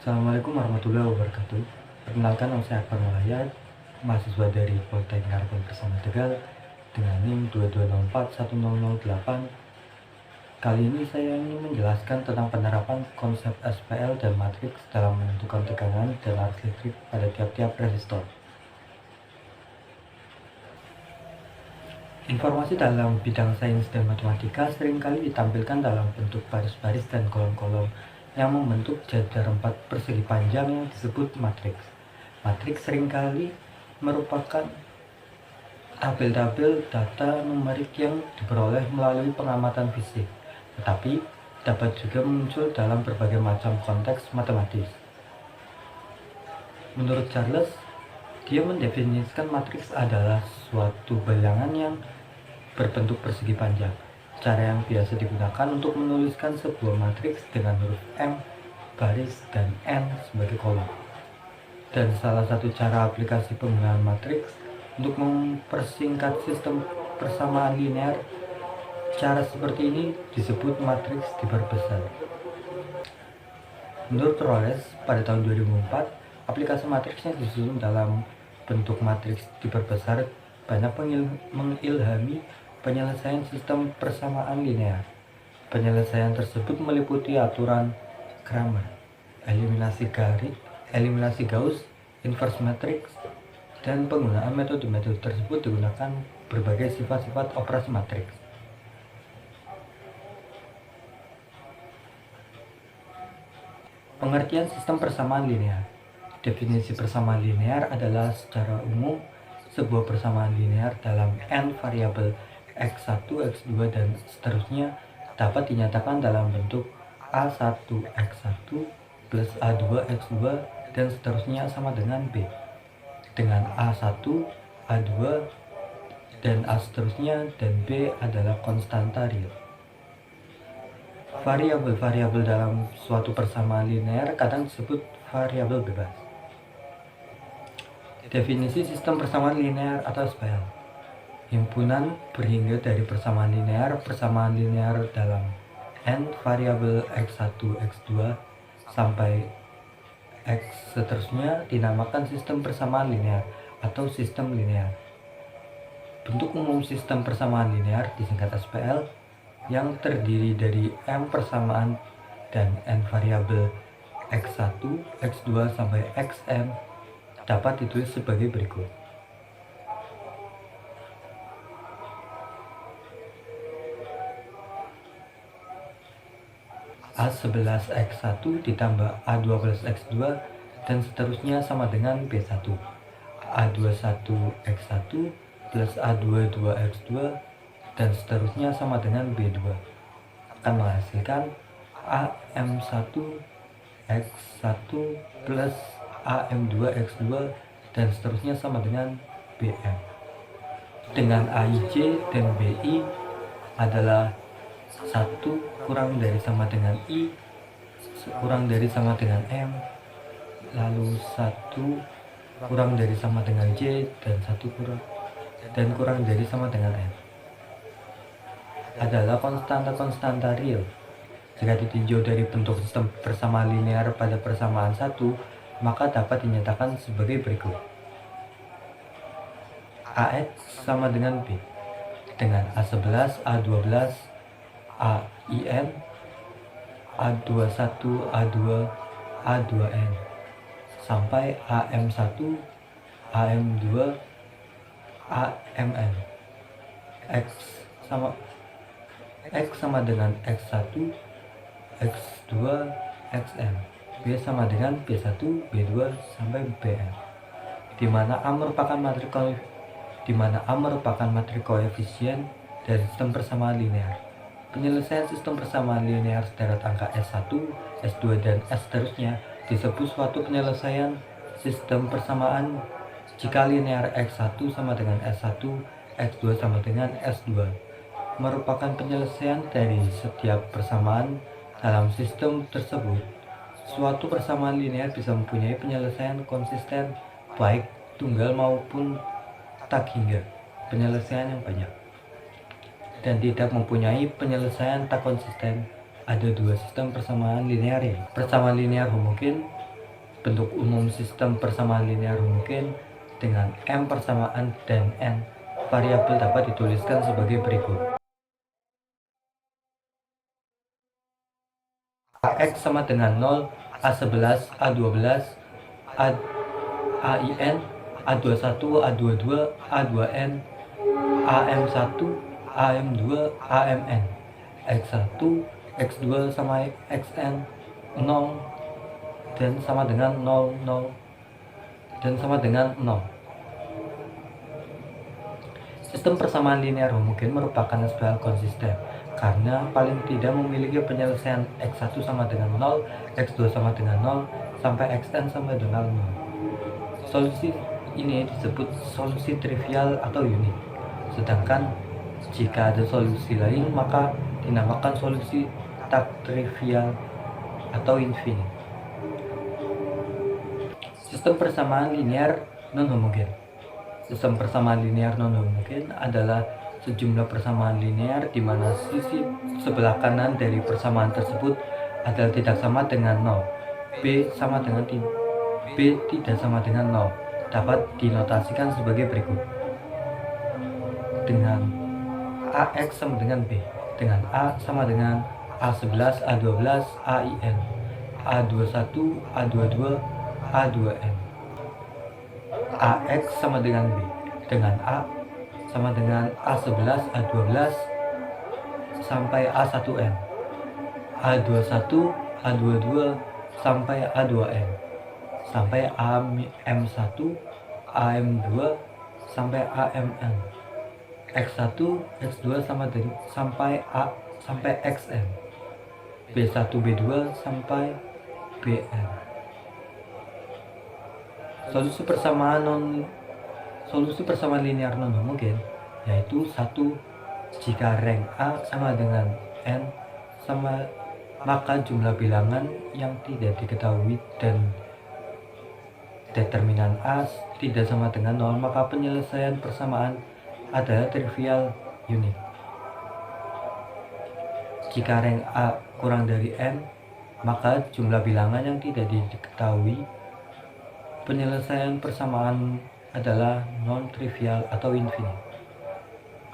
Assalamualaikum warahmatullahi wabarakatuh. Perkenalkan, nama saya Akbar Malayat, mahasiswa dari Politeknik Harapan Bersama Tegal dengan NIM 22041008. Kali ini saya ingin menjelaskan tentang penerapan konsep SPL dan matriks dalam menentukan tekanan dan arus listrik pada tiap-tiap resistor. Informasi dalam bidang sains dan matematika seringkali ditampilkan dalam bentuk baris-baris dan kolom-kolom yang membentuk jajar 4 persegi panjang yang disebut matriks. Matriks seringkali merupakan tabel-tabel data numerik yang diperoleh melalui pengamatan fisik, tetapi dapat juga muncul dalam berbagai macam konteks matematis. Menurut Charles, dia mendefinisikan matriks adalah suatu bilangan yang berbentuk persegi panjang. Cara yang biasa digunakan untuk menuliskan sebuah matriks dengan huruf M, baris, dan N sebagai kolom. Dan salah satu cara aplikasi penggunaan matriks untuk mempersingkat sistem persamaan linear. Cara seperti ini disebut matriks diperbesar. Menurut Rolles, pada tahun 2004, aplikasi matriks yang disusun dalam bentuk matriks diperbesar banyak mengilhami penyelesaian sistem persamaan linear. Penyelesaian tersebut meliputi aturan Cramer, eliminasi Gauss, inverse matrix, dan penggunaan metode-metode tersebut digunakan berbagai sifat-sifat operasi matriks. Pengertian sistem persamaan linear. Definisi persamaan linear adalah secara umum sebuah persamaan linear dalam n variabel x1, x2, dan seterusnya dapat dinyatakan dalam bentuk A1, x1 plus A2, x2, dan seterusnya sama dengan B, dengan A1, A2, dan A seterusnya, dan B adalah konstanta real. Variabel-variabel dalam suatu persamaan linear kadang disebut variabel bebas. Definisi sistem persamaan linear atau SPL. Himpunan berhingga dari persamaan linear dalam n variabel x1, x2, sampai x seterusnya dinamakan sistem persamaan linear atau sistem linear. Bentuk umum sistem persamaan linear disingkat SPL yang terdiri dari m persamaan dan n variabel x1, x2, sampai xm dapat ditulis sebagai berikut. A11x1 ditambah A12x2 dan seterusnya sama dengan B1. A21x1 plus A22x2 dan seterusnya sama dengan B2 akan menghasilkan AM1x1 plus AM2x2 dan seterusnya sama dengan BM. Dengan AIJ dan BI adalah 1 kurang dari sama dengan I kurang dari sama dengan M, lalu 1 kurang dari sama dengan J, dan 1 kurang dari sama dengan N adalah konstanta real. Jika ditinjau dari bentuk sistem persamaan linear pada persamaan 1, maka dapat dinyatakan sebagai berikut. AX sama dengan B dengan A11, A12, AIN, A21, A2, A2N sampai AM1, AM2, AMN. X sama dengan X1, X2, XM. B sama dengan B1, B2, sampai Bn, di mana A merupakan matrik koefisien dari sistem persamaan linear. Penyelesaian sistem persamaan linear sederet angka S1, S2, dan S seterusnya disebut suatu penyelesaian sistem persamaan jika linear X1 sama dengan S1, X2 sama dengan S2 merupakan penyelesaian dari setiap persamaan dalam sistem tersebut. Suatu persamaan linear bisa mempunyai penyelesaian konsisten baik tunggal maupun tak hingga penyelesaian yang banyak, dan tidak mempunyai penyelesaian tak konsisten. Ada dua sistem persamaan linear, persamaan linear homogen Bentuk umum sistem persamaan linear mungkin dengan M persamaan dan N variabel dapat dituliskan sebagai berikut. AX sama dengan 0, A11, A12, AIN, A21, A22, A2N, AM1, AM2, AMN, X1, X2 sama XN, 0, dan sama dengan 0, 0, dan sama dengan 0. Sistem persamaan linear homogen merupakan SPL konsisten karena paling tidak memiliki penyelesaian X1 sama dengan 0, X2 sama dengan 0, sampai Xn sama dengan 0. Solusi ini disebut solusi trivial atau unik. Sedangkan jika ada solusi lain maka dinamakan solusi tak trivial atau infinite. Sistem persamaan linear non-homogen. Sistem persamaan linear non-homogen adalah sejumlah persamaan linear di mana sisi sebelah kanan dari persamaan tersebut adalah tidak sama dengan 0. B tidak sama dengan 0 dapat dinotasikan sebagai berikut. Dengan AX sama dengan B, dengan A sama dengan A11, A12, AIN, A21, A22, A2N. AX sama dengan B, dengan A sama dengan A11, A12, sampai A1N, A21, A22, sampai A2N, sampai AM1, AM2, sampai AMN, X1, X2 sampai A sampai XN, B1, B2 sampai BN. Solusi persamaan linear non homogen yaitu 1 jika rank A sama dengan N maka jumlah bilangan yang tidak diketahui dan determinan A tidak sama dengan 0 maka penyelesaian persamaan adalah trivial unik. Jika rank A kurang dari N maka jumlah bilangan yang tidak diketahui. Penyelesaian persamaan adalah non-trivial atau infinite.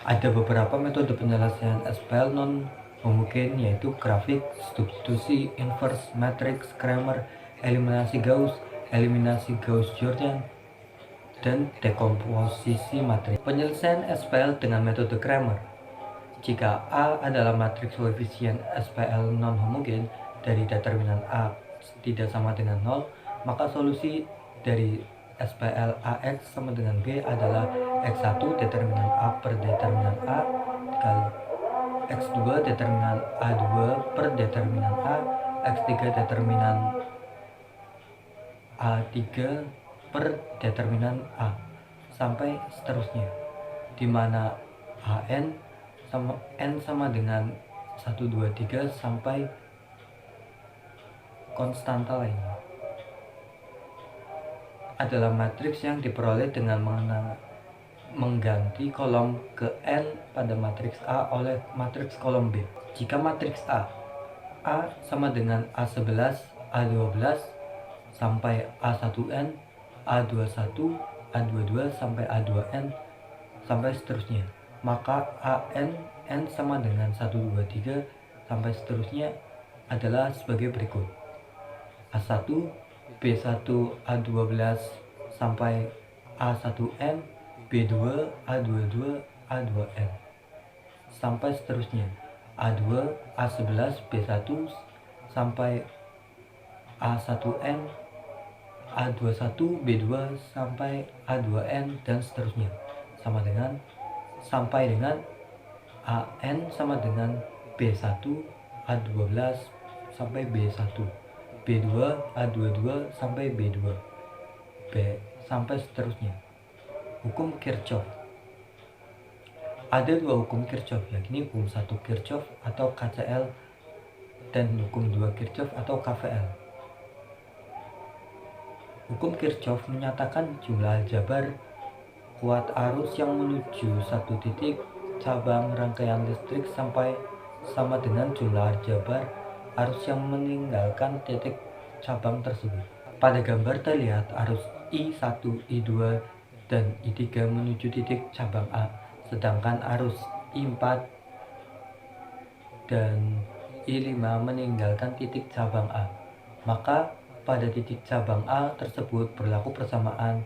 Ada beberapa metode penyelesaian SPL non-homogen yaitu grafik, substitusi, inverse, matrix, Cramer, eliminasi Gauss-Jordan, dan dekomposisi matriks. Penyelesaian SPL dengan metode Cramer. Jika A adalah matriks koefisien SPL non-homogen dari determinan A tidak sama dengan 0, maka solusi dari SPL AX sama dengan B adalah X1 determinan A per determinan A kali X2 determinan A2 per determinan A, X3 determinan A3 per determinan A, sampai seterusnya, di mana AN sama N sama dengan 1, 2, 3 sampai konstanta lainnya. Adalah matriks yang diperoleh dengan mengganti kolom ke N pada matriks A oleh matriks kolom B. Jika matriks A sama dengan A11, A12 sampai A1N, A21, A22 sampai A2N sampai seterusnya, maka N sama dengan 1, 2, 3 sampai seterusnya adalah sebagai berikut. A1, B1, A12 sampai A1N, B2, A22, A2N sampai seterusnya, A2, A11, B1 sampai A1N, A21, B2 sampai A2N dan seterusnya sampai dengan AN sama dengan B1, A12 sampai B1, B2, A22 sampai B2, B sampai seterusnya. Hukum Kirchhoff. Ada dua hukum Kirchhoff, yakni hukum 1 Kirchhoff atau KCL dan hukum 2 Kirchhoff atau KVL. Hukum Kirchhoff menyatakan jumlah aljabar kuat arus yang menuju satu titik cabang rangkaian listrik sampai sama dengan jumlah aljabar arus yang meninggalkan titik cabang tersebut. Pada gambar terlihat arus I1, I2, dan I3 menuju titik cabang A, sedangkan arus I4 dan I5 meninggalkan titik cabang A. Maka pada titik cabang A tersebut berlaku persamaan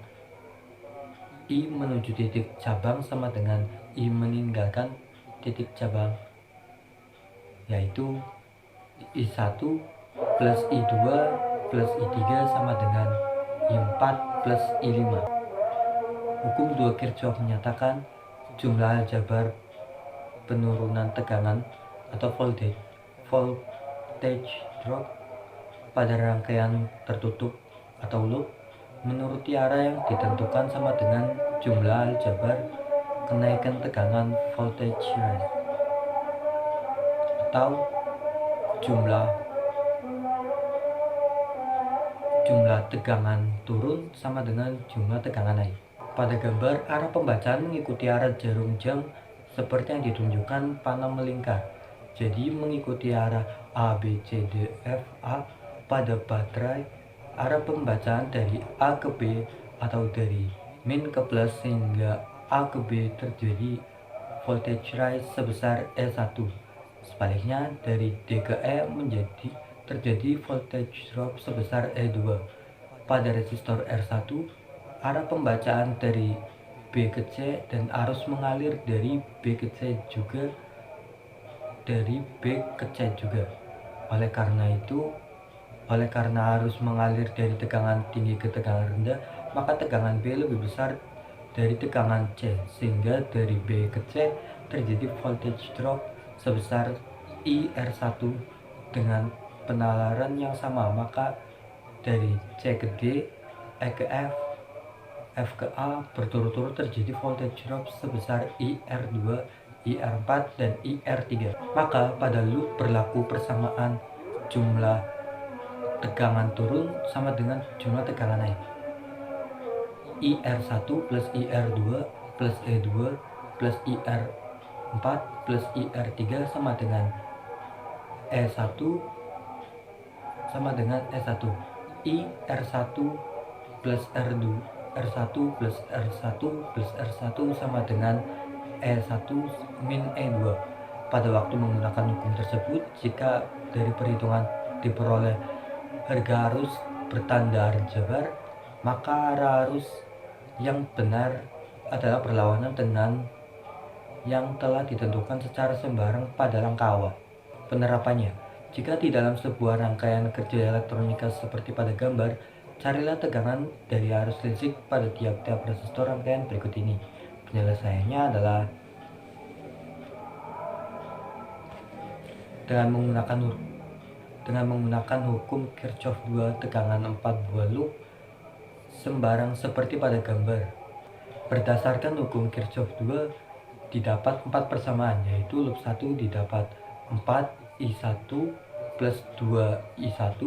I menuju titik cabang sama dengan I meninggalkan titik cabang, yaitu I1 plus I2 plus I3 sama dengan I4 plus I5. Hukum 2 Kirchhoff menyatakan jumlah aljabar penurunan tegangan atau voltage drop pada rangkaian tertutup atau loop menuruti arah yang ditentukan sama dengan jumlah aljabar kenaikan tegangan voltage rise, atau jumlah tegangan turun sama dengan jumlah tegangan naik. Pada gambar, arah pembacaan mengikuti arah jarum jam seperti yang ditunjukkan panah melingkar. Jadi mengikuti arah A, B, C, D, F, A. Pada baterai, arah pembacaan dari A ke B atau dari min ke plus sehingga A ke B terjadi voltage rise sebesar E1. Sebaliknya dari D ke E terjadi voltage drop sebesar E2. Pada resistor R1, arah pembacaan dari B ke C dan arus mengalir dari B ke C juga dari B ke C juga. Oleh karena arus mengalir dari tegangan tinggi ke tegangan rendah, maka tegangan B lebih besar dari tegangan C, sehingga dari B ke C terjadi voltage drop sebesar IR1 dengan penalaran yang sama. Maka dari C ke D, E ke F, F ke A berturut-turut terjadi voltage drop sebesar IR2, IR4, dan IR3. Maka pada loop berlaku persamaan jumlah tegangan turun sama dengan jumlah tegangan naik. IR1 plus IR2 plus E2 plus IR4 plus IR3 sama dengan E1 sama dengan E1. IR1 plus R2 R1 plus R1 plus R1 sama dengan E1 min E2. Pada waktu menggunakan hukum tersebut, jika dari perhitungan diperoleh harga arus bertanda aljabar, maka arah arus yang benar adalah berlawanan dengan yang telah ditentukan secara sembarang pada langkah awal. Penerapannya, jika di dalam sebuah rangkaian kerja elektronika seperti pada gambar, carilah tegangan dari arus listrik pada tiap-tiap resistor rangkaian berikut ini. Penyelesaiannya adalah dengan menggunakan hukum Kirchhoff 2 tegangan 4 buah loop sembarang seperti pada gambar. Berdasarkan hukum Kirchhoff 2 didapat 4 persamaan, yaitu loop 1 didapat 4I1 plus 2I1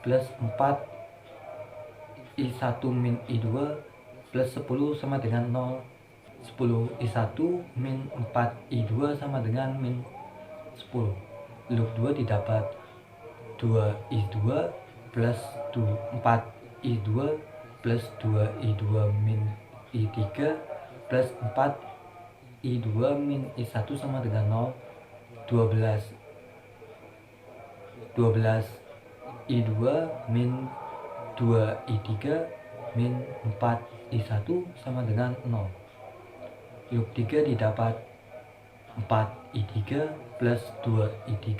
plus 4I1 min I2 plus 10 sama dengan 0. 10I1 min 4I2 sama dengan min 10. Loop 2 didapat 2I2 plus 4I2 plus 2I2 min I3 plus 4I2 min I1 sama dengan 0. 12I2 min 2I3 min 4I1 sama dengan 0. Loop 3 didapat 4I3 plus 2I3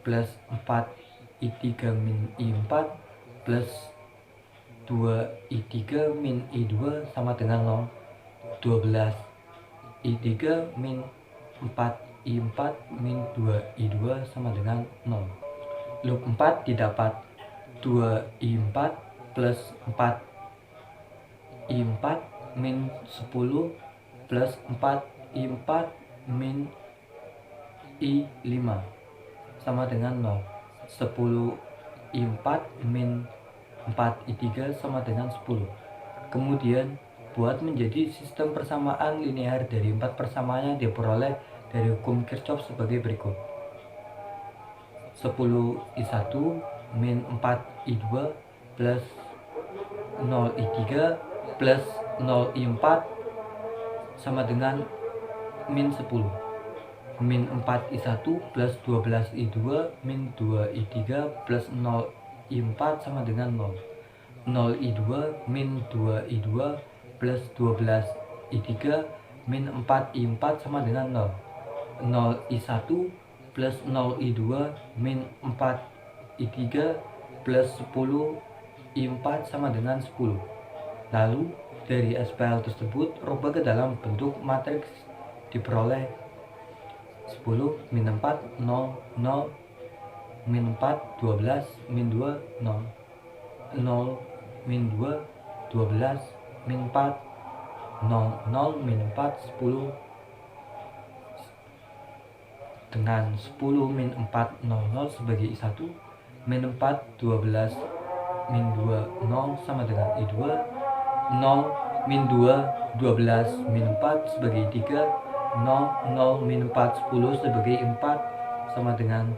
plus 4I3 min I4 plus 2I3 min I2 sama dengan 0. 12I3 min 4I4 min 2I2 sama dengan 0. Loop 4 didapat 2I4 plus 4I4 min 10 plus 4I4 min I5 sama dengan 0. 10I4 min 4I3 sama dengan 10. Kemudian buat menjadi sistem persamaan linear dari 4 persamaan yang diperoleh dari hukum Kirchhoff sebagai berikut. 10I1 min 4I2 plus 0I3 plus 0I4 sama dengan min 10. Min 4I1 plus 12I2 min 2I3 plus 0I4 sama dengan 0. 0I2 min 2I2 plus 12I3 min 4I4 sama dengan 0. 0I1 plus 0I2 min 4I3 plus 10I4 sama dengan 10. Lalu dari SPL tersebut rubah ke dalam bentuk matriks, diperoleh 10 min 4 0 0 min 4 12 min 2 0 0 min 2 12 min 4 0 0 min 4 10 dengan 10 min 4 0 0 sebagai I1, min 4 12 min 2 0 sama dengan I2, 0 min 2 12 min 4 sebagai 3, 0 0 min 4 10 sebagai 4 sama dengan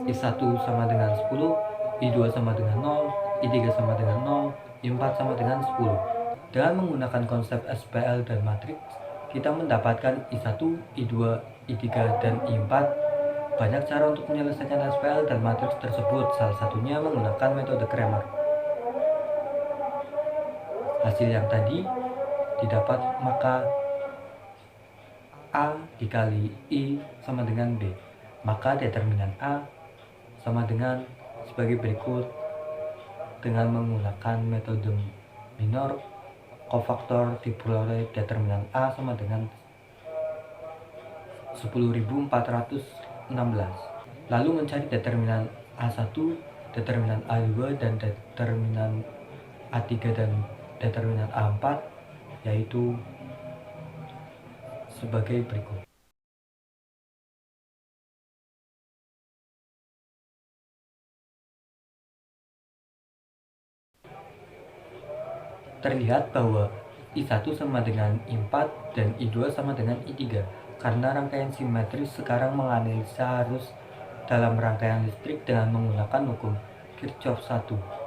I1 sama dengan 10, I2 sama dengan 0, I3 sama dengan 0, I4 sama dengan 10. Dengan menggunakan konsep SPL dan matriks, kita mendapatkan I1, I2, I3, dan I4. Banyak cara untuk menyelesaikan SPL dan matriks tersebut, salah satunya menggunakan metode Cramer. Hasil yang tadi didapat, maka A dikali I sama dengan B. Maka determinan A sama dengan sebagai berikut. Dengan menggunakan metode minor kofaktor, diperoleh determinan A sama dengan 10.416. Lalu mencari determinan A1, determinan A2, dan determinan A3 dan determinan A4, yaitu sebagai berikut. Terlihat bahwa I1 sama dengan I4 dan I2 sama dengan I3. Karena rangkaian simetris sekarang menganalisa arus dalam rangkaian listrik dengan menggunakan hukum Kirchhoff 1.